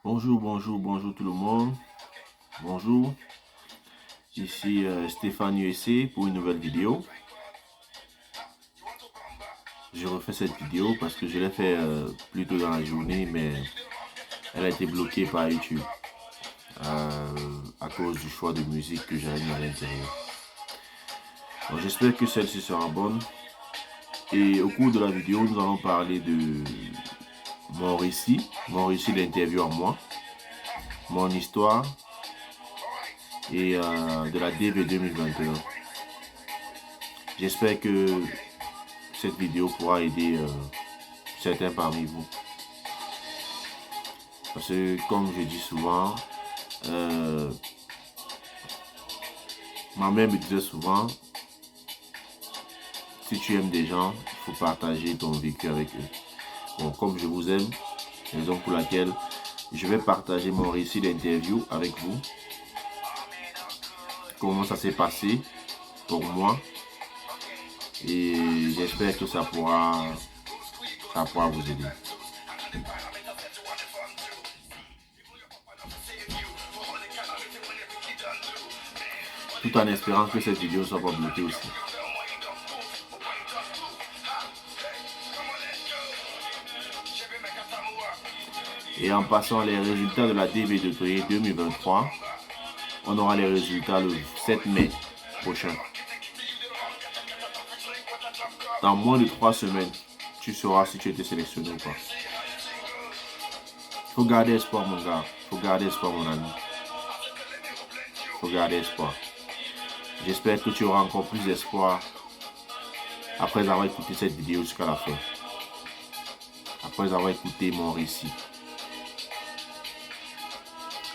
Bonjour tout le monde. Bonjour, ici Stéphane USA pour une nouvelle vidéo. Je refais cette vidéo parce que je l'ai fait plus tôt dans la journée, mais elle a été bloquée par YouTube à cause du choix de musique que j'avais mis à l'intérieur. Donc j'espère que celle-ci sera bonne. Et au cours de la vidéo, nous allons parler de mon récit d'interview à moi, mon histoire et de la DV 2021. J'espère que cette vidéo pourra aider certains parmi vous. Parce que comme je dis souvent, ma mère me disait souvent, si tu aimes des gens, il faut partager ton vécu avec eux. Bon, comme je vous aime, raison pour laquelle je vais partager mon récit d'interview avec vous. Comment ça s'est passé pour moi. Et j'espère que ça pourra vous aider. Tout en espérant que cette vidéo ne soit pas bloquée aussi. Et en passant les résultats de la DV de 2023, on aura les résultats le 7 mai prochain. Dans moins de 3 semaines, tu sauras si tu étais sélectionné ou pas. Il faut garder espoir, mon gars. Il faut garder espoir, mon ami. Il faut garder espoir. J'espère que tu auras encore plus d'espoir après avoir écouté cette vidéo jusqu'à la fin. Après avoir écouté mon récit.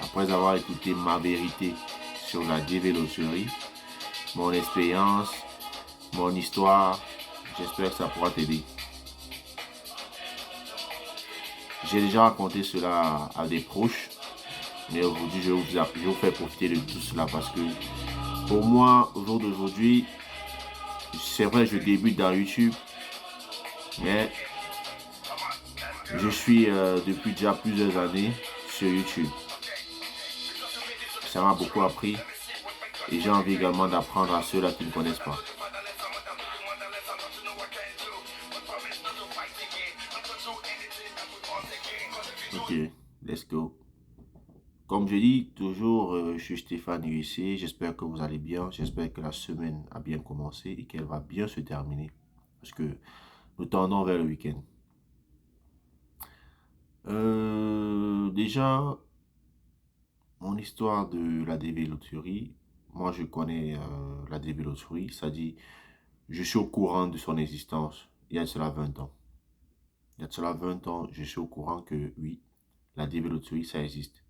Après avoir écouté ma vérité sur la dévéloterie, mon expérience, mon histoire, j'espère que ça pourra t'aider. J'ai déjà raconté cela à des proches, mais aujourd'hui, je vais vous faire profiter de tout cela parce que pour moi, au jour d'aujourd'hui, c'est vrai, je débute dans YouTube, mais je suis depuis déjà plusieurs années sur YouTube. Ça m'a beaucoup appris et j'ai envie également d'apprendre à ceux-là qui ne connaissent pas. Ok, let's go. Comme je dis toujours, je suis Stéphane USA. J'espère que vous allez bien. J'espère que la semaine a bien commencé et qu'elle va bien se terminer. Parce que nous tendons vers le week-end. Déjà, mon histoire de la dévéloterie. Moi, je connais la dévéloterie. C'est-à-dire, je suis au courant de son existence il y a de cela 20 ans. Il y a de cela 20 ans, je suis au courant que oui, la dévéloterie, ça existe.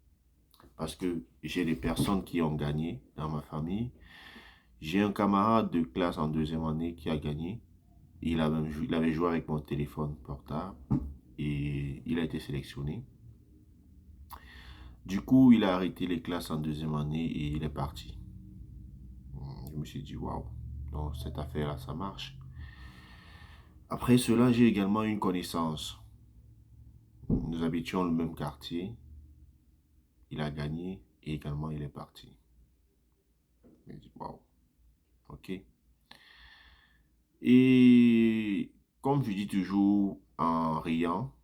Parce que j'ai des personnes qui ont gagné dans ma famille. J'ai un camarade de classe en deuxième année qui a gagné. Il avait joué avec mon téléphone portable et il a été sélectionné. Du coup, il a arrêté les classes en deuxième année et il est parti. Je me suis dit, waouh, donc cette affaire-là, ça marche. Après cela, j'ai également une connaissance. Nous habitions le même quartier. Il a gagné et également il est parti. Je me dis, waouh, ok. Et comme je dis toujours en riant,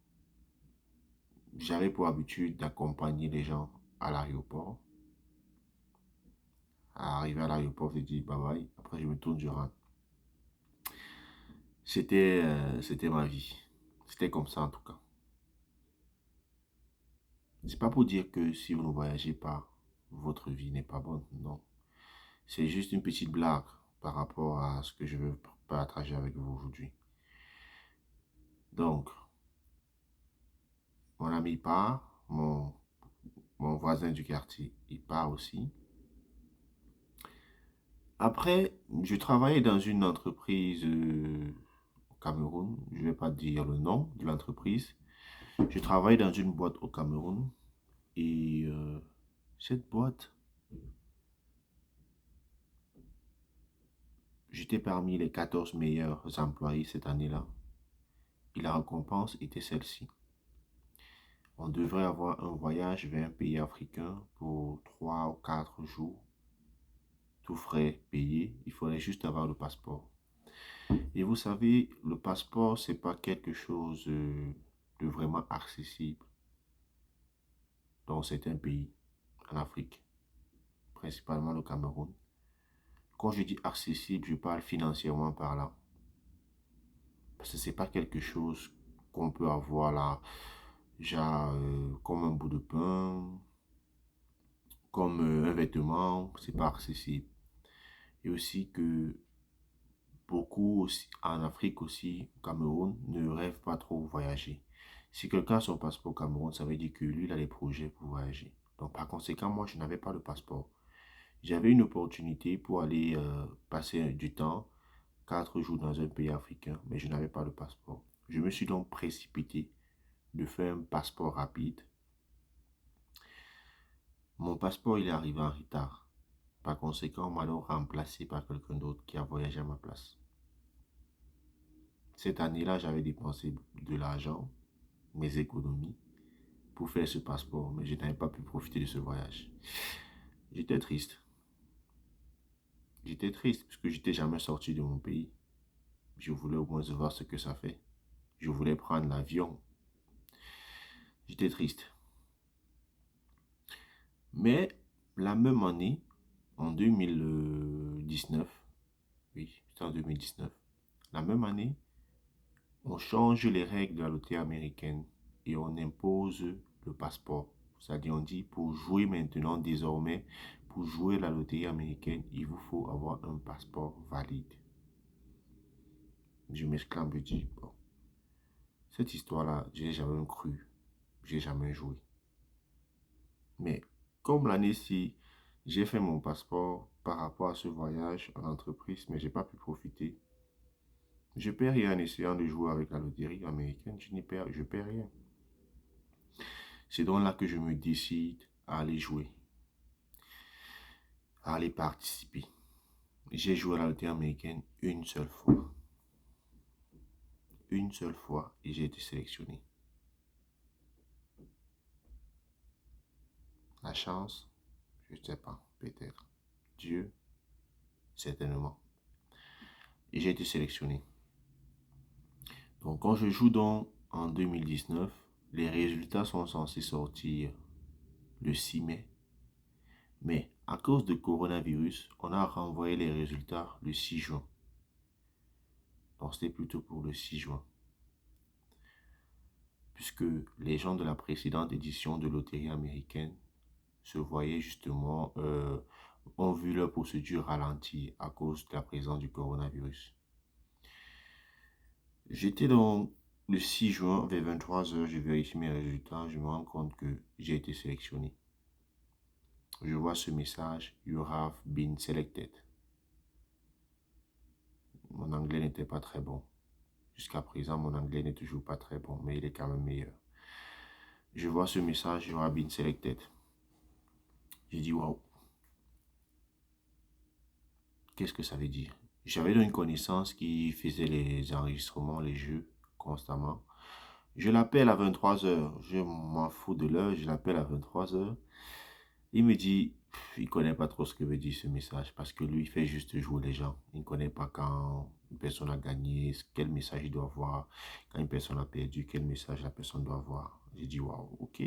j'avais pour habitude d'accompagner les gens à l'aéroport. Arrivé à l'aéroport, je dis bye bye. Après, je me tourne, je rentre. C'était ma vie. C'était comme ça en tout cas. C'est pas pour dire que si vous ne voyagez pas, votre vie n'est pas bonne. Non. C'est juste une petite blague par rapport à ce que je veux partager avec vous aujourd'hui. Donc, mon ami part, mon voisin du quartier, il part aussi. Après, je travaillais dans une entreprise au Cameroun. Je ne vais pas dire le nom de l'entreprise. Je travaillais dans une boîte au Cameroun. Et cette boîte, j'étais parmi les 14 meilleurs employés cette année-là. Et la récompense était celle-ci. On devrait avoir un voyage vers un pays africain pour 3 ou 4 jours, tout frais payé. Il faudrait juste avoir le passeport. Et vous savez, le passeport, c'est pas quelque chose de vraiment accessible dans certains pays en Afrique, principalement le Cameroun. Quand je dis accessible, je parle financièrement parlant. Parce que c'est pas quelque chose qu'on peut avoir là, genre comme un bout de pain, comme un vêtement, c'est pas accessible. Et aussi que beaucoup aussi, en Afrique aussi, au Cameroun, ne rêvent pas trop voyager. Si quelqu'un a son passeport au Cameroun, ça veut dire que lui, il a des projets pour voyager. Donc par conséquent, moi, je n'avais pas le passeport. J'avais une opportunité pour aller passer du temps, 4 jours dans un pays africain, mais je n'avais pas le passeport. Je me suis donc précipité de faire un passeport rapide. Mon passeport, il est arrivé en retard. Par conséquent, on m'a donc remplacé par quelqu'un d'autre qui a voyagé à ma place. Cette année-là, j'avais dépensé de l'argent, mes économies, pour faire ce passeport, mais je n'avais pas pu profiter de ce voyage. J'étais triste. J'étais triste parce que j'étais jamais sorti de mon pays. Je voulais au moins voir ce que ça fait. Je voulais prendre l'avion. J'étais triste. Mais la même année, en 2019, oui, c'était en 2019, la même année, on change les règles de la loterie américaine et on impose le passeport. C'est-à-dire, on dit, pour jouer maintenant, désormais, pour jouer la loterie américaine, il vous faut avoir un passeport valide. Je m'exclame, je dis, bon, cette histoire-là, j'ai jamais cru, j'ai jamais joué. Mais comme l'année-ci, j'ai fait mon passeport par rapport à ce voyage en entreprise, mais j'ai pas pu profiter. Je perds rien en essayant de jouer avec la loterie américaine, je perds rien. C'est donc là que je me décide à aller jouer, à aller participer. J'ai joué à la loterie américaine une seule fois. Une seule fois et j'ai été sélectionné. La chance, je ne sais pas, peut-être. Dieu, certainement. Et j'ai été sélectionné. Donc quand je joue donc en 2019, les résultats sont censés sortir le 6 mai. Mais à cause de coronavirus, on a renvoyé les résultats le 6 juin. Donc c'était plutôt pour le 6 juin. Puisque les gens de la précédente édition de loterie américaine se voyaient justement, ont vu leur procédure ralentie à cause de la présence du coronavirus. J'étais donc le 6 juin vers 23 h, je vérifie mes résultats, je me rends compte que j'ai été sélectionné. Je vois ce message, You have been selected. Mon anglais n'était pas très bon. Jusqu'à présent, mon anglais n'est toujours pas très bon, mais il est quand même meilleur. Je vois ce message, You have been selected. J'ai dit, waouh. Qu'est-ce que ça veut dire? J'avais donc une connaissance qui faisait les enregistrements, les jeux, constamment. Je l'appelle à 23 h. Je m'en fous de l'heure, je l'appelle à 23 h. Il me dit, il ne connaît pas trop ce que veut dire ce message parce que lui, il fait juste jouer les gens. Il ne connaît pas quand une personne a gagné, quel message il doit avoir. Quand une personne a perdu, quel message la personne doit avoir. J'ai dit, waouh, ok.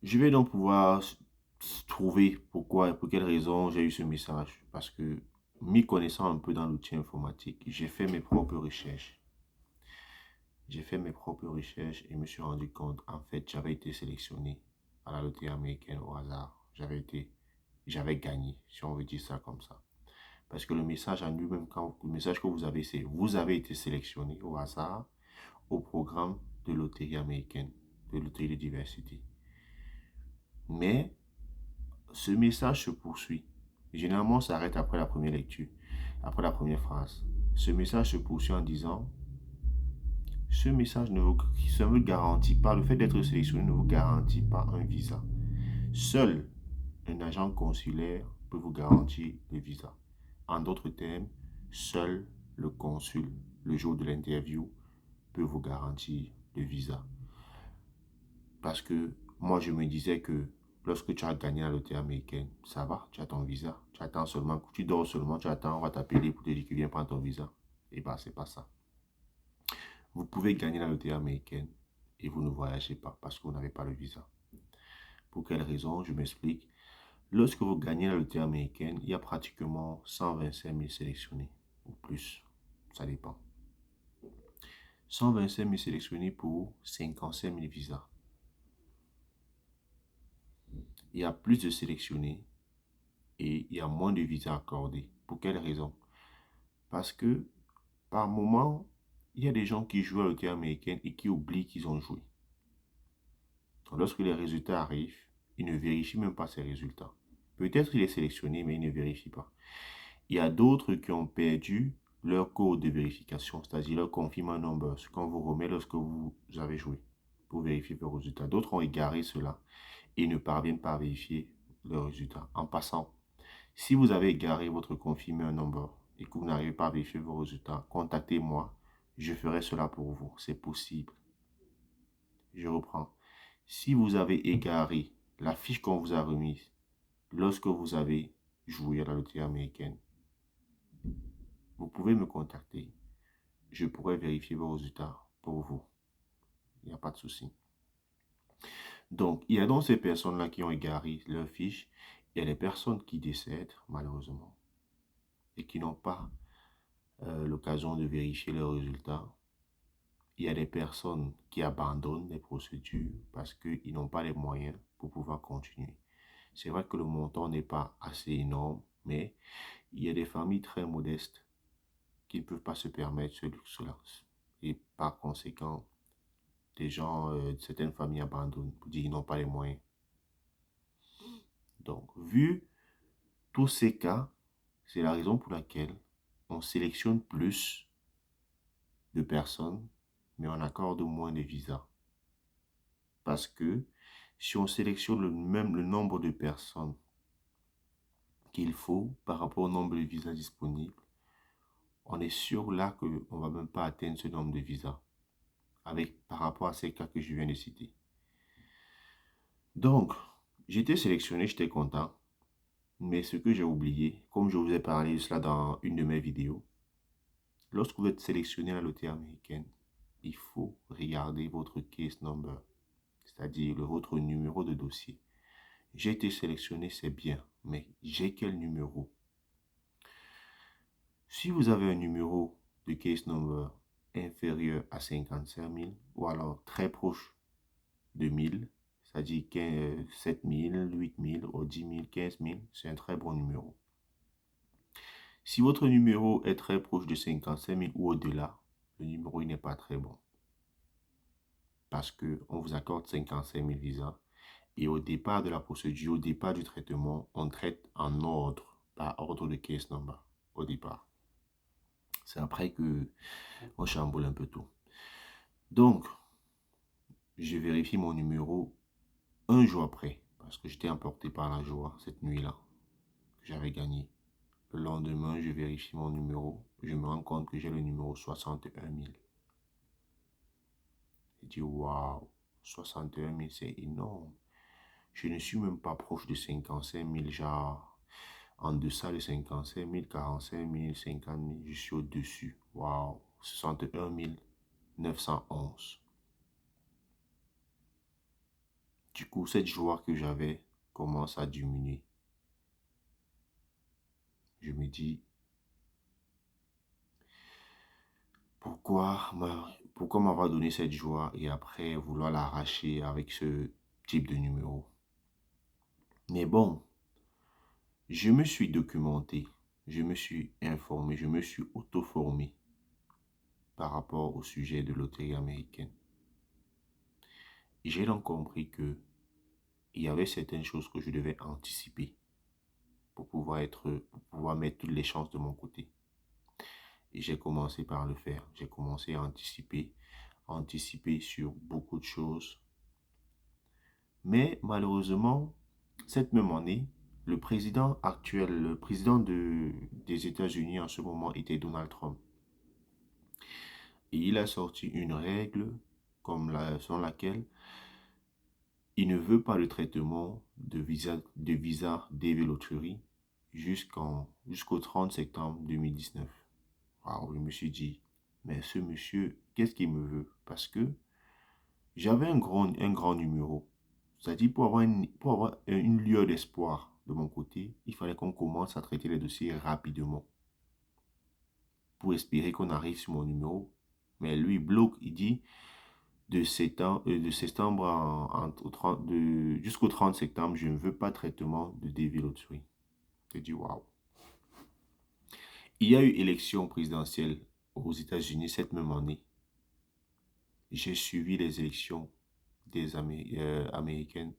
Je vais donc pouvoir trouver pourquoi et pour quelle raison j'ai eu ce message. Parce que, m'y connaissant un peu dans l'outil informatique, j'ai fait mes propres recherches. J'ai fait mes propres recherches et me suis rendu compte, en fait, j'avais été sélectionné à la loterie américaine au hasard. J'avais gagné, si on veut dire ça comme ça. Parce que le message en lui-même, le message que vous avez, c'est vous avez été sélectionné au hasard au programme de loterie américaine, de loterie de diversité. Mais ce message se poursuit. Généralement, ça s'arrête après la première lecture, après la première phrase. Ce message se poursuit en disant, ce message ne vous garantit pas, le fait d'être sélectionné ne vous garantit pas un visa. Seul un agent consulaire peut vous garantir le visa. En d'autres termes, seul le consul, le jour de l'interview, peut vous garantir de visa. Parce que moi, je me disais que lorsque tu as gagné la loterie américaine, ça va, tu as ton visa. Tu attends seulement, tu dors seulement, tu attends, on va t'appeler pour te dire que viens prendre ton visa. Et bien, c'est pas ça. Vous pouvez gagner la loterie américaine et vous ne voyagez pas parce que vous n'avez pas le visa. Pour quelle raison? Je m'explique. Lorsque vous gagnez la loterie américaine, il y a pratiquement 125 000 sélectionnés ou plus. Ça dépend. 125 000 sélectionnés pour 55 000 visas. Il y a plus de sélectionnés et il y a moins de visas accordés. Pour quelle raison? Parce que par moment, il y a des gens qui jouent à la loterie américaine et qui oublient qu'ils ont joué. Donc, lorsque les résultats arrivent, ils ne vérifient même pas ces résultats. Peut-être qu'il est sélectionné, mais il ne vérifie pas. Il y a d'autres qui ont perdu leur code de vérification, c'est-à-dire leur confirmation number, ce qu'on vous remet lorsque vous avez joué pour vérifier vos résultats. D'autres ont égaré cela et ne parviennent pas à vérifier leurs résultats. En passant, si vous avez égaré votre confirmation number et que vous n'arrivez pas à vérifier vos résultats, contactez-moi, je ferai cela pour vous. C'est possible. Je reprends. Si vous avez égaré la fiche qu'on vous a remise lorsque vous avez joué à la loterie américaine, vous pouvez me contacter. Je pourrai vérifier vos résultats pour vous. Il n'y a pas de souci. Donc, il y a donc ces personnes-là qui ont égaré leur fiche. Il y a des personnes qui décèdent, malheureusement, et qui n'ont pas l'occasion de vérifier leurs résultats. Il y a des personnes qui abandonnent les procédures parce qu'ils n'ont pas les moyens pour pouvoir continuer. C'est vrai que le montant n'est pas assez énorme, mais il y a des familles très modestes qui ne peuvent pas se permettre ce luxe-là. Et par conséquent, des gens, certaines familles abandonnent pour dire qu'ils n'ont pas les moyens. Donc, vu tous ces cas, c'est la raison pour laquelle on sélectionne plus de personnes, mais on accorde moins de visas. Parce que si on sélectionne le nombre de personnes qu'il faut par rapport au nombre de visas disponibles, on est sûr là qu'on ne va même pas atteindre ce nombre de visas par rapport à ces cas que je viens de citer. Donc, j'étais sélectionné, j'étais content. Mais ce que j'ai oublié, comme je vous ai parlé de cela dans une de mes vidéos, lorsque vous êtes sélectionné à la loterie américaine, il faut regarder votre case number, c'est-à-dire votre numéro de dossier. J'ai été sélectionné, c'est bien, mais j'ai quel numéro? Si vous avez un numéro de case number inférieur à 55 000 ou alors très proche de 1000, c'est-à-dire 7 000, 8 000 ou 10 000, 15 000, c'est un très bon numéro. Si votre numéro est très proche de 55 000 ou au-delà, le numéro n'est pas très bon. Parce qu'on vous accorde 55 000 visas. Et au départ de la procédure, au départ du traitement, on traite en ordre, par ordre de case number, au départ. C'est après que on chamboule un peu tout. Donc, je vérifie mon numéro un jour après, parce que j'étais emporté par la joie cette nuit-là, que j'avais gagné. Le lendemain, je vérifie mon numéro. Je me rends compte que j'ai le numéro 61 000. Je dis, waouh, 61 000, c'est énorme. Je ne suis même pas proche de 55 000, genre en deçà de 55 000, 45 000, 50 000. Je suis au-dessus. Waouh, 61 911. Du coup, cette joie que j'avais commence à diminuer. Je me dis, pourquoi m'avoir donné cette joie et après vouloir l'arracher avec ce type de numéro? Mais bon, je me suis documenté, je me suis informé, je me suis auto-formé par rapport au sujet de loterie américaine. Et j'ai donc compris que il y avait certaines choses que je devais anticiper pour pouvoir mettre toutes les chances de mon côté. Et j'ai commencé par le faire. J'ai commencé à anticiper sur beaucoup de choses. Mais malheureusement, cette même année, le président actuel, le président des États-Unis en ce moment était Donald Trump. Et il a sorti une règle selon laquelle il ne veut pas le traitement de visa David Lottery jusqu'au 30 septembre 2019. Waouh, je me suis dit, mais ce monsieur, qu'est-ce qu'il me veut? Parce que j'avais un grand numéro. C'est-à-dire, pour avoir une lueur d'espoir de mon côté, il fallait qu'on commence à traiter les dossiers rapidement pour espérer qu'on arrive sur mon numéro. Mais lui, il bloque, il dit de septembre jusqu'au 30 septembre, je ne veux pas de traitement de David Lottery. Je dis waouh. Il y a eu élection présidentielle aux États-Unis cette même année. J'ai suivi les élections américaines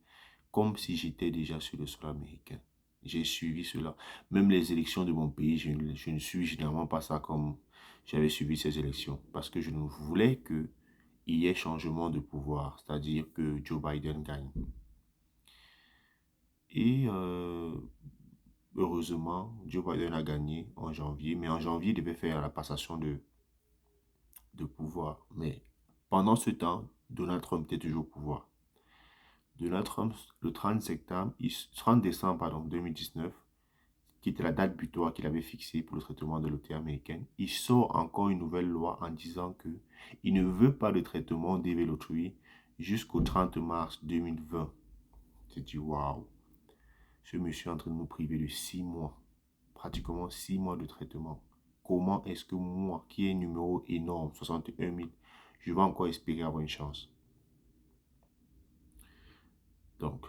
comme si j'étais déjà sur le sol américain. J'ai suivi cela. Même les élections de mon pays, je ne suis généralement pas ça comme j'avais suivi ces élections. Parce que je ne voulais qu'il y ait changement de pouvoir. C'est-à-dire que Joe Biden gagne. Et heureusement, Joe Biden a gagné en janvier. Mais en janvier, il devait faire la passation de pouvoir. Mais pendant ce temps, Donald Trump était toujours au pouvoir. Donald Trump, le 30 décembre 2019, qui était la date butoir qu'il avait fixée pour le traitement de l'OTA américaine, il sort encore une nouvelle loi en disant que il ne veut pas de traitement David Lottery jusqu'au 30 mars 2020. J'ai dit, waouh, ce monsieur est en train de nous priver de 6 mois, pratiquement 6 mois de traitement. Comment est-ce que moi, qui ai un numéro énorme, 61 000, je vais encore espérer avoir une chance? Donc,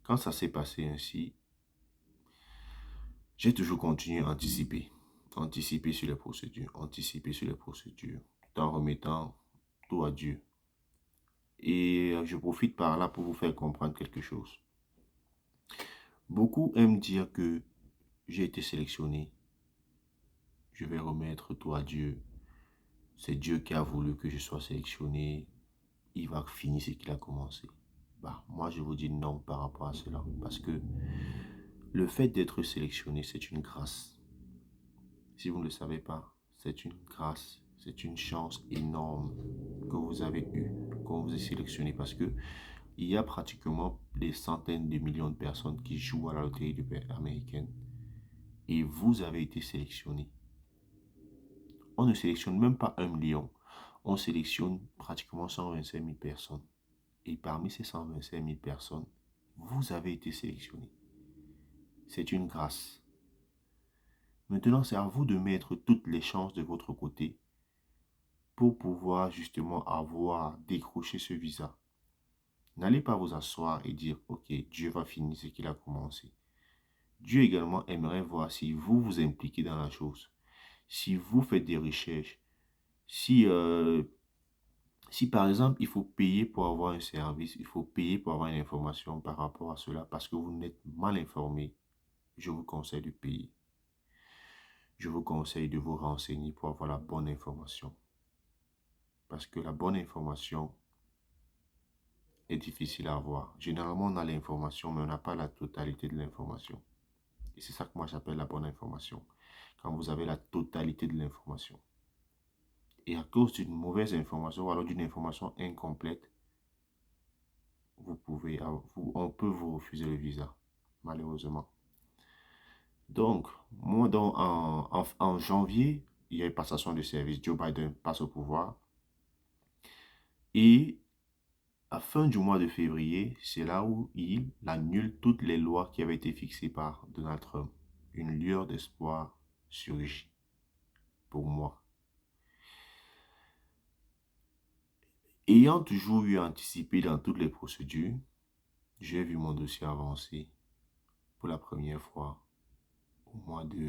quand ça s'est passé ainsi, j'ai toujours continué à anticiper. Anticiper sur les procédures, anticiper sur les procédures, tout en remettant tout à Dieu. Et je profite par là pour vous faire comprendre quelque chose. Beaucoup aiment dire que j'ai été sélectionné. Je vais remettre tout à Dieu. C'est Dieu qui a voulu que je sois sélectionné. Il va finir ce qu'il a commencé. Bah, moi, je vous dis non par rapport à cela. Parce que le fait d'être sélectionné, c'est une grâce. Si vous ne le savez pas, c'est une grâce, c'est une chance énorme que vous avez eue quand vous êtes sélectionné parce que il y a pratiquement des centaines de millions de personnes qui jouent à la loterie américaine et vous avez été sélectionné. On ne sélectionne même pas 1 million, on sélectionne pratiquement 125 000 personnes. Et parmi ces 125 000 personnes, vous avez été sélectionné. C'est une grâce. Maintenant, c'est à vous de mettre toutes les chances de votre côté pour pouvoir justement décroché ce visa. N'allez pas vous asseoir et dire, ok, Dieu va finir ce qu'il a commencé. Dieu également aimerait voir si vous vous impliquez dans la chose, si vous faites des recherches, si par exemple il faut payer pour avoir un service, il faut payer pour avoir une information par rapport à cela parce que vous n'êtes mal informé, je vous conseille de payer. Je vous conseille de vous renseigner pour avoir la bonne information. Parce que la bonne information est difficile à avoir. Généralement, on a l'information, mais on n'a pas la totalité de l'information. Et c'est ça que moi j'appelle la bonne information. Quand vous avez la totalité de l'information. Et à cause d'une mauvaise information ou alors d'une information incomplète, on peut vous refuser le visa, malheureusement. Donc, moi, en janvier, il y a une passation de service. Joe Biden passe au pouvoir. Et à la fin du mois de février, c'est là où il annule toutes les lois qui avaient été fixées par Donald Trump. Une lueur d'espoir surgit pour moi. Ayant toujours eu anticipé dans toutes les procédures, j'ai vu mon dossier avancer pour la première fois au mois de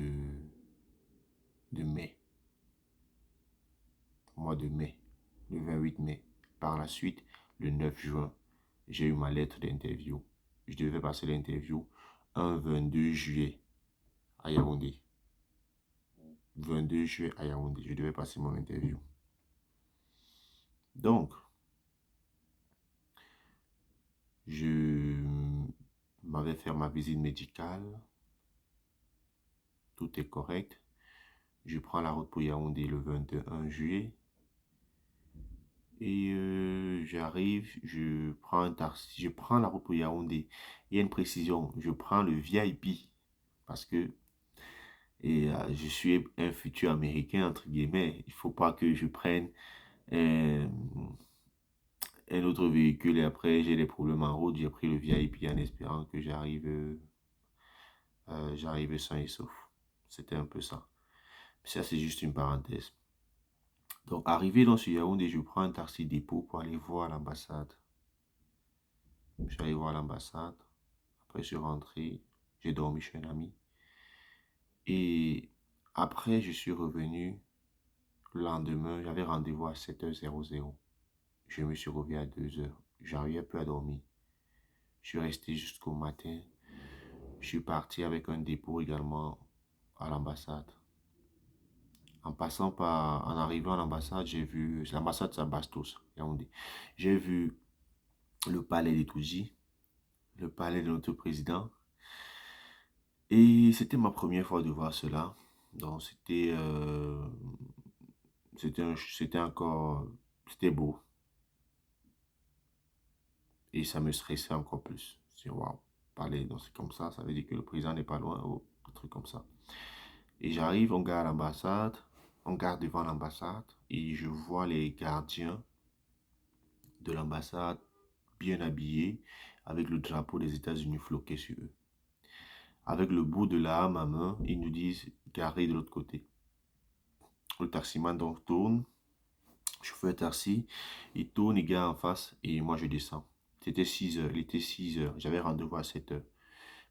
mai. Au mois de mai, le 28 mai. Par la suite, le 9 juin, j'ai eu ma lettre d'interview. Je devais passer l'interview un 22 juillet à Yaoundé. 22 juillet à Yaoundé, je devais passer mon interview. Donc, je m'avais fait ma visite médicale. Tout est correct. Je prends la route pour Yaoundé le 21 juillet. Et j'arrive, je prends un taxi, je prends la route pour Yaoundé. Il y a une précision, je prends le VIP parce que je suis un futur Américain, entre guillemets. Il ne faut pas que je prenne euh, un autre véhicule et après j'ai des problèmes en route. J'ai pris le VIP en espérant que j'arrive sain et sauf. C'était un peu ça. Ça, c'est juste une parenthèse. Donc, arrivé dans ce Yaoundé, je prends un taxi dépôt pour aller voir l'ambassade. Je suis allé voir l'ambassade. Après, je suis rentré. J'ai dormi chez un ami. Et après, je suis revenu le lendemain. J'avais rendez-vous à 7h00. Je me suis réveillé à 2h. J'arrivais plus à dormir. Je suis resté jusqu'au matin. Je suis parti avec un dépôt également à l'ambassade. En arrivant à l'ambassade, j'ai vu, l'ambassade c'est à Bastos, Yaoundé. J'ai vu le palais d'Etouji, le palais de notre président. Et c'était ma première fois de voir cela. Donc c'était encore, c'était beau. Et ça me stressait encore plus. Je dis, waouh, palais, donc c'est comme ça veut dire que le président n'est pas loin, ou un truc comme ça. Et j'arrive, on garde l'ambassade, on garde devant l'ambassade, et je vois les gardiens de l'ambassade bien habillés, avec le drapeau des États-Unis floqué sur eux. Avec le bout de la hame à main, ils nous disent garez de l'autre côté. Le taximan donc tourne, chauffeur taxi, il tourne, il gare en face et moi je descends. C'était 6 heures, il était 6 heures, j'avais rendez-vous à 7 heures.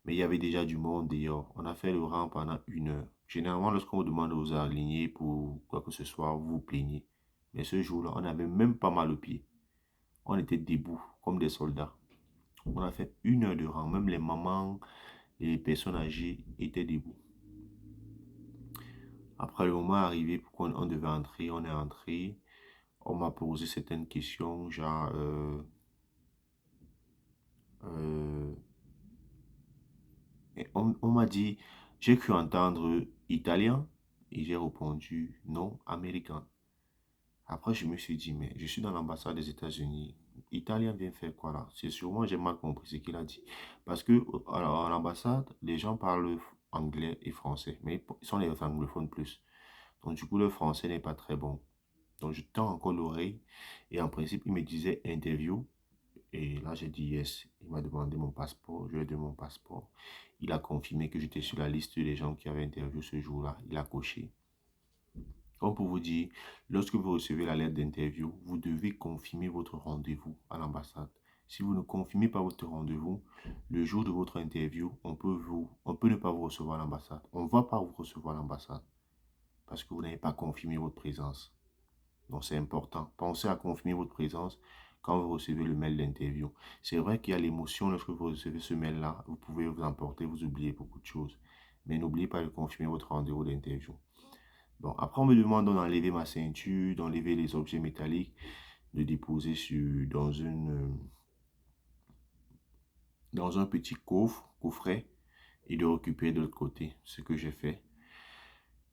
Mais il y avait déjà du monde dehors. On a fait le rang pendant 1 heure. Généralement, lorsqu'on vous demande de vous aligner pour quoi que ce soit, vous vous plaignez. Mais ce jour-là, on n'avait même pas mal aux pieds. On était debout, comme des soldats. On a fait 1 heure de rang. Même les mamans et les personnes âgées étaient debout. Après le moment arrivé, pourquoi on devait entrer, on est entré. On m'a posé certaines questions, genre, euh, et on m'a dit, j'ai cru entendre italien et j'ai répondu non, américain. Après, je me suis dit, mais je suis dans l'ambassade des États-Unis. Italien vient faire quoi là? C'est sûrement, j'ai mal compris ce qu'il a dit. Parce que à l'ambassade, les gens parlent anglais et français, mais ils sont les anglophones plus. Donc, du coup, le français n'est pas très bon. Donc, je tends encore l'oreille et en principe, il me disait interview. Et là, j'ai dit yes. Il m'a demandé mon passeport. Je lui ai donné mon passeport. Il a confirmé que j'étais sur la liste des gens qui avaient interview ce jour-là. Il a coché. Comme pour vous dire, lorsque vous recevez la lettre d'interview, vous devez confirmer votre rendez-vous à l'ambassade. Si vous ne confirmez pas votre rendez-vous, le jour de votre interview, on peut ne pas vous recevoir à l'ambassade. On ne va pas vous recevoir à l'ambassade parce que vous n'avez pas confirmé votre présence. Donc c'est important. Pensez à confirmer votre présence quand vous recevez le mail d'interview. C'est vrai qu'il y a l'émotion lorsque vous recevez ce mail-là. Vous pouvez vous emporter, vous oubliez beaucoup de choses. Mais n'oubliez pas de confirmer votre rendez-vous d'interview. Bon, après, on me demande d'enlever ma ceinture, d'enlever les objets métalliques, de déposer dans un petit coffret, et de récupérer de l'autre côté, ce que j'ai fait.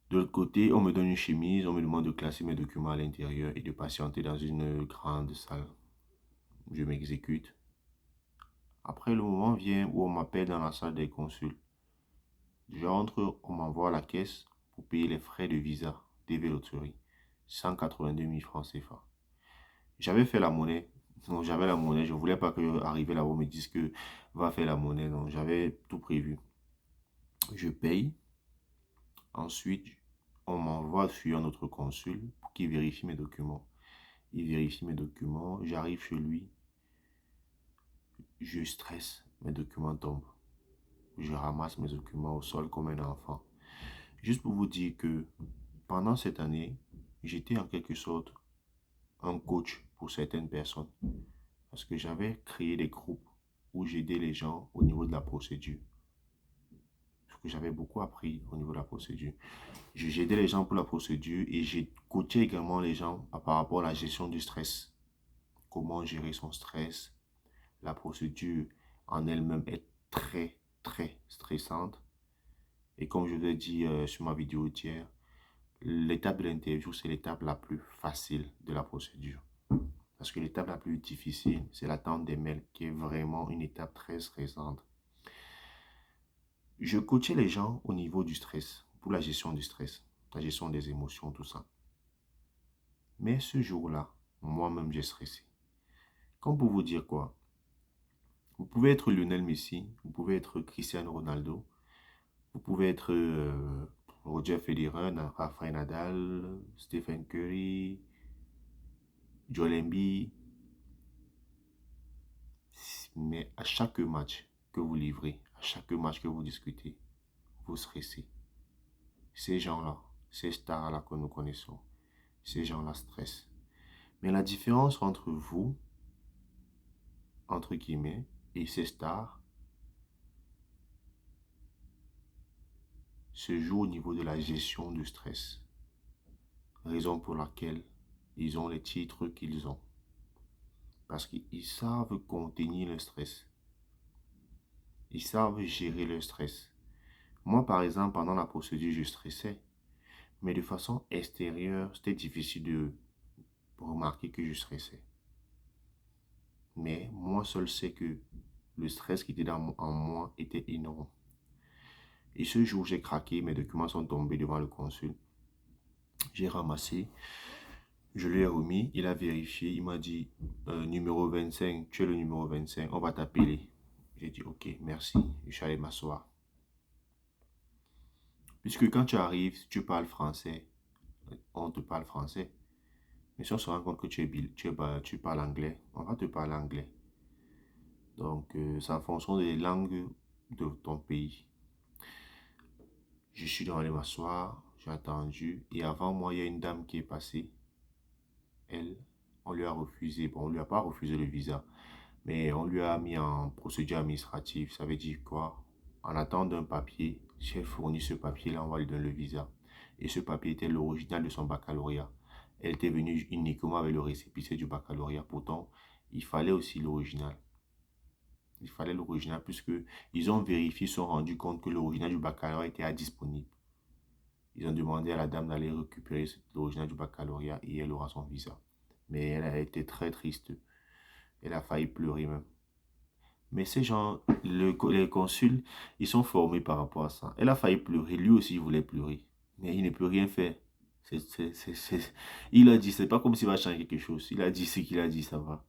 De l'autre côté, on me donne une chemise, on me demande de classer mes documents à l'intérieur et de patienter dans une grande salle. Je m'exécute. Après, le moment vient où on m'appelle dans la salle des consuls. J'entre, on m'envoie à la caisse pour payer les frais de visa DV Loterie. 182 000 francs CFA. J'avais fait la monnaie. Donc, j'avais la monnaie. Je ne voulais pas que arriver là-bas, on me dise que va faire la monnaie. Donc, j'avais tout prévu. Je paye. Ensuite, on m'envoie sur un autre consul pour qu'il vérifie mes documents. Il vérifie mes documents. J'arrive chez lui. Je stresse. Mes documents tombent. Je ramasse mes documents au sol comme un enfant. Juste pour vous dire que pendant cette année, j'étais en quelque sorte un coach pour certaines personnes. Parce que j'avais créé des groupes où j'aidais les gens au niveau de la procédure. Parce que j'avais beaucoup appris au niveau de la procédure. J'aidais les gens pour la procédure et j'ai coaché également les gens par rapport à la gestion du stress. Comment gérer son stress. La procédure en elle-même est très, très stressante. Et comme je vous ai dit sur ma vidéo d'hier, l'étape de l'interview, c'est l'étape la plus facile de la procédure. Parce que l'étape la plus difficile, c'est l'attente des mails, qui est vraiment une étape très stressante. Je coachais les gens au niveau du stress, pour la gestion du stress, la gestion des émotions, tout ça. Mais ce jour-là, moi-même, j'ai stressé. Comme pour vous dire quoi? Vous pouvez être Lionel Messi, vous pouvez être Cristiano Ronaldo, vous pouvez être Roger Federer, Rafael Nadal, Stephen Curry, Joel Embiid. Mais à chaque match que vous livrez, à chaque match que vous discutez, vous stressez. Ces gens-là, ces stars-là que nous connaissons, ces gens-là stressent. Mais la différence entre vous, entre guillemets, et ces stars, se joue au niveau de la gestion du stress. Raison pour laquelle ils ont les titres qu'ils ont. Parce qu'ils savent contenir le stress. Ils savent gérer le stress. Moi, par exemple, pendant la procédure, je stressais. Mais de façon extérieure, c'était difficile de remarquer que je stressais. Mais moi seul sais que le stress qui était en moi était énorme. Et ce jour, j'ai craqué, mes documents sont tombés devant le consul. J'ai ramassé, je lui ai remis, il a vérifié, il m'a dit numéro 25, tu es le numéro 25, on va t'appeler. J'ai dit ok, merci, je suis allé m'asseoir. Puisque quand tu arrives, tu parles français, on te parle français. Mais si on se rend compte que tu parles anglais, on va te parler anglais. Donc, c'est en fonction des langues de ton pays. Je suis allé m'asseoir, j'ai attendu. Et avant moi, il y a une dame qui est passée. Elle, on lui a refusé. Bon, on lui a pas refusé le visa. Mais on lui a mis en procédure administrative. Ça veut dire quoi? En attendant d'un papier, si elle fournit ce papier-là, on va lui donner le visa. Et ce papier était l'original de son baccalauréat. Elle était venue uniquement avec le récépissé du baccalauréat. Pourtant, il fallait aussi l'original. Il fallait l'original puisque ils ont vérifié, se sont rendus compte que l'original du baccalauréat était indisponible. Ils ont demandé à la dame d'aller récupérer l'original du baccalauréat et elle aura son visa. Mais elle a été très triste. Elle a failli pleurer même. Mais ces gens, les consuls, ils sont formés par rapport à ça. Elle a failli pleurer. Lui aussi, il voulait pleurer. Mais il ne peut rien faire. Il a dit, c'est pas comme s'il va changer quelque chose. Il a dit ce qu'il a dit, ça va.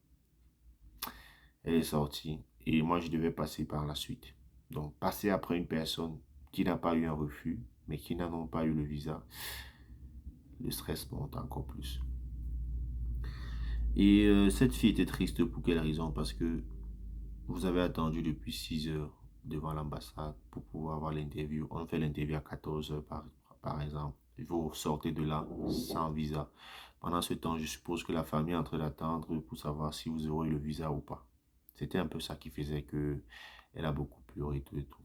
Elle est sortie. Et moi, je devais passer par la suite. Donc, passer après une personne qui n'a pas eu un refus, mais qui n'a pas eu le visa, le stress monte encore plus. Et cette fille était triste pour quelle raison? Parce que vous avez attendu depuis 6 heures devant l'ambassade pour pouvoir avoir l'interview. On fait l'interview à 14 heures par exemple. Et vous sortez de là sans visa. Pendant ce temps, je suppose que la famille est en train d'attendre pour savoir si vous aurez le visa ou pas. C'était un peu ça qui faisait que elle a beaucoup pleuré, tout et tout.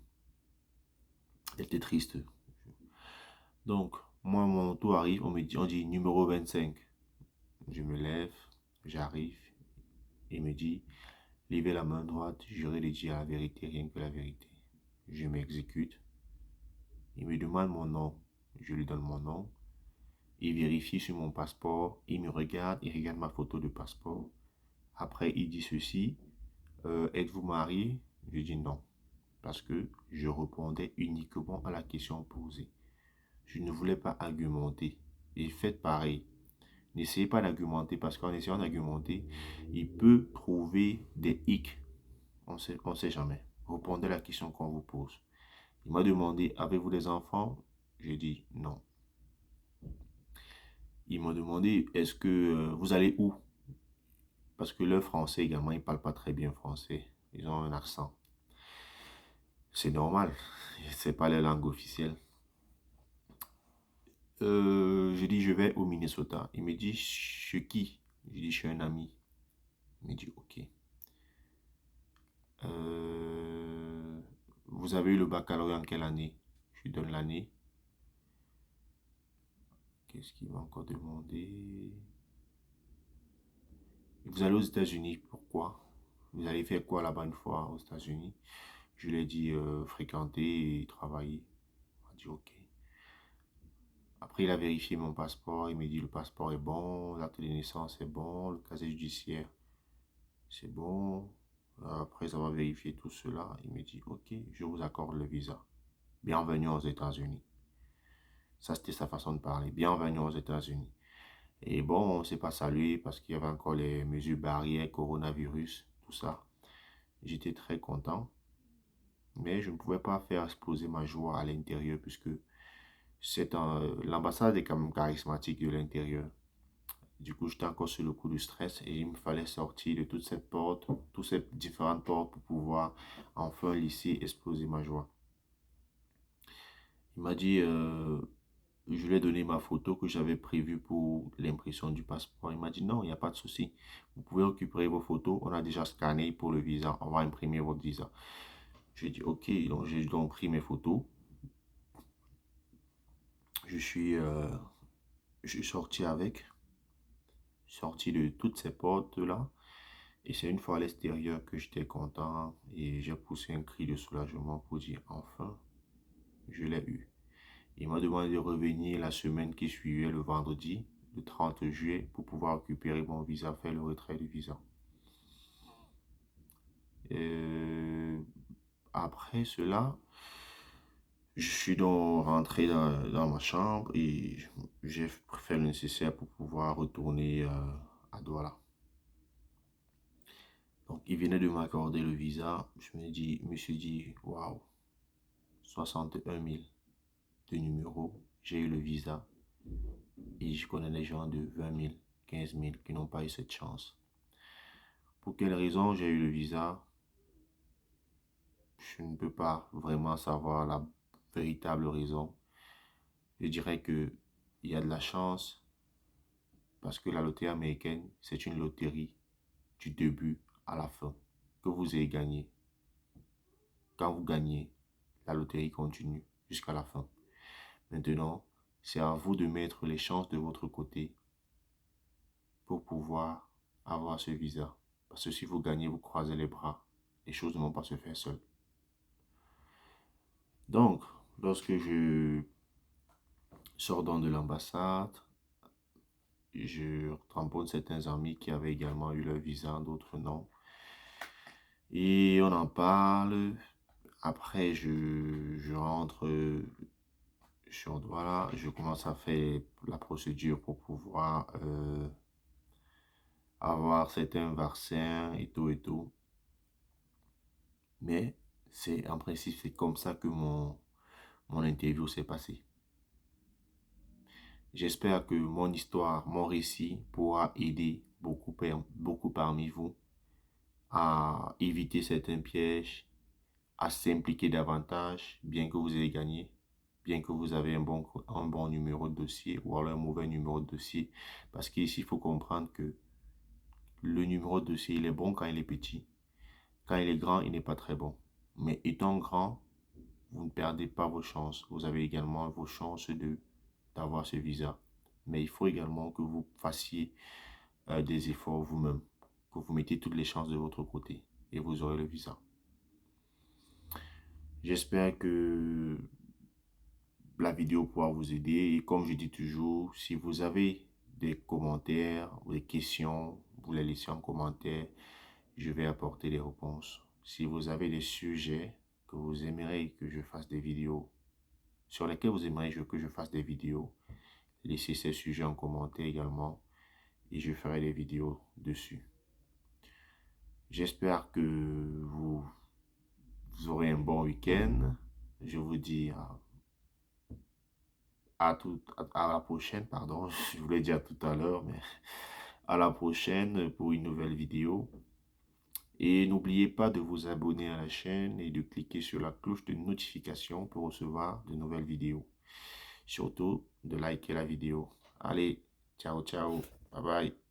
Elle était triste. Donc, moi, mon tour arrive, on dit numéro 25. Je me lève, j'arrive. Il me dit, levez la main droite, jurez de dire la vérité, rien que la vérité. Je m'exécute. Il me demande mon nom. Je lui donne mon nom. Il vérifie sur mon passeport. Il me regarde, il regarde ma photo de passeport. Après, il dit ceci. Êtes-vous marié? Je dis non. Parce que je répondais uniquement à la question posée. Je ne voulais pas argumenter. Et faites pareil. N'essayez pas d'argumenter parce qu'en essayant d'argumenter, il peut trouver des hicks. On sait jamais. Répondez à la question qu'on vous pose. Il m'a demandé, avez-vous des enfants? J'ai dit non. Il m'a demandé, est-ce que vous allez où? Parce que le français également, ils ne parlent pas très bien français. Ils ont un accent. C'est normal. C'est pas la langue officielle. Je dis, je vais au Minnesota. Il me dit, chez qui? Je dis, chez un ami. Il me dit, ok. Vous avez eu le baccalauréat en quelle année? Je lui donne l'année. Qu'est-ce qu'il va encore demander? Vous allez aux États-Unis, pourquoi? Vous allez faire quoi là-bas une fois aux États-Unis? Je lui ai dit fréquenter et travailler. Il m'a dit ok. Après, il a vérifié mon passeport. Il me dit le passeport est bon, l'acte de naissance est bon, le casier judiciaire c'est bon. Après avoir vérifié tout cela, il me dit ok, je vous accorde le visa. Bienvenue aux États-Unis. Ça, c'était sa façon de parler. Bienvenue aux États-Unis. Et bon, on ne s'est pas salué parce qu'il y avait encore les mesures barrières, coronavirus, tout ça. J'étais très content. Mais je ne pouvais pas faire exploser ma joie à l'intérieur puisque l'ambassade est quand même charismatique de l'intérieur. Du coup, j'étais encore sur le coup du stress et il me fallait sortir de toutes ces portes, toutes ces différentes portes pour pouvoir enfin laisser exploser ma joie. Il m'a dit, je lui ai donné ma photo que j'avais prévue pour l'impression du passeport. Il m'a dit, non, il n'y a pas de souci. Vous pouvez récupérer vos photos. On a déjà scanné pour le visa. On va imprimer votre visa. J'ai dit, ok. Donc, j'ai donc pris mes photos. Je suis, euh, je suis sorti avec. Sorti de toutes ces portes-là. Et c'est une fois à l'extérieur que j'étais content et j'ai poussé un cri de soulagement pour dire, enfin, je l'ai eu. Il m'a demandé de revenir la semaine qui suivait, le vendredi, le 30 juillet, pour pouvoir récupérer mon visa, faire le retrait du visa. Euh, Après cela, je suis donc rentré dans ma chambre et j'ai fait le nécessaire pour pouvoir retourner à Douala. Donc, il venait de m'accorder le visa. Je me suis dit, waouh, 61 000 de numéros. J'ai eu le visa. Et je connais des gens de 20 000, 15 000 qui n'ont pas eu cette chance. Pour quelle raison j'ai eu le visa? Je ne peux pas vraiment savoir la véritable raison. Je dirais que il y a de la chance parce que la loterie américaine, c'est une loterie du début à la fin. Que vous ayez gagné. Quand vous gagnez, la loterie continue jusqu'à la fin. Maintenant, c'est à vous de mettre les chances de votre côté pour pouvoir avoir ce visa. Parce que si vous gagnez, vous croisez les bras. Les choses ne vont pas se faire seules. Donc, lorsque je sors donc de l'ambassade, je rencontre certains amis qui avaient également eu leur visa, d'autres non. Et on en parle. Après, je rentre sur voilà, je commence à faire la procédure pour pouvoir avoir certains vaccins et tout et tout. Mais c'est en principe, c'est comme ça que mon interview s'est passée. J'espère que mon histoire, mon récit pourra aider beaucoup parmi vous à éviter certains pièges, à s'impliquer davantage, bien que vous ayez gagné, bien que vous avez un bon numéro de dossier ou alors un mauvais numéro de dossier. Parce qu'ici, il faut comprendre que le numéro de dossier, il est bon quand il est petit. Quand il est grand, il n'est pas très bon. Mais étant grand, vous ne perdez pas vos chances. Vous avez également vos chances d'avoir ce visa. Mais il faut également que vous fassiez des efforts vous-même, que vous mettez toutes les chances de votre côté et vous aurez le visa. J'espère que la vidéo pourra vous aider et comme je dis toujours, si vous avez des commentaires ou des questions, vous les laissez en commentaire, je vais apporter des réponses. Si vous avez des sujets que vous aimeriez que je fasse des vidéos, sur lesquels vous aimeriez que je fasse des vidéos, laissez ces sujets en commentaire également et je ferai des vidéos dessus. J'espère que vous aurez un bon week-end. Je vous dis à la prochaine, pardon. Je voulais dire tout à l'heure, mais à la prochaine pour une nouvelle vidéo. Et n'oubliez pas de vous abonner à la chaîne et de cliquer sur la cloche de notification pour recevoir de nouvelles vidéos. Surtout, de liker la vidéo. Allez, ciao, ciao. Bye bye.